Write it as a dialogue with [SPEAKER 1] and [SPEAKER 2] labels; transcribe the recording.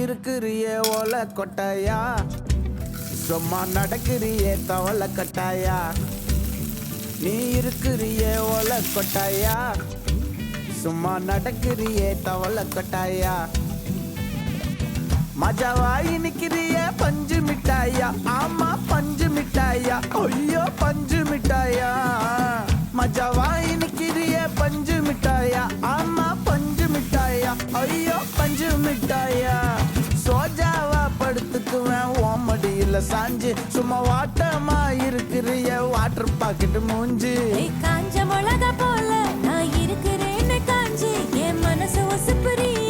[SPEAKER 1] இருக்கிறியே ஓலை கொட்டாயா, சும்மா நடக்கிறியே தவளை கட்டாயா. நீ இருக்கிறியே ஓலை கொட்டாயா, சும்மா நடக்கிறியே தவளை கட்டாயா. மஜாவாய் நிக்கிறியே பஞ்சு மிட்டாயா, ஆமா பஞ்சு மிட்டாயா, ஐயோ பஞ்சு மிட்டாயா. மஜாவாய் நிக்கிறியே பஞ்சு மிட்டாயா, ஆமா பஞ்சு மிட்டாயா, ஐயோ பஞ்சு மிட்டாயா. சோஜாவா படுத்துக்குவேன் ஓமடியில சாஞ்சு, சும்மா வாட்டமா இருக்கிறிய வாட்டர் பாக்கெட் மூஞ்சி.
[SPEAKER 2] காஞ்ச மிளகா போல நான் இருக்கிறேன்னு காஞ்சி என் மனசு ஒசுப்புறிய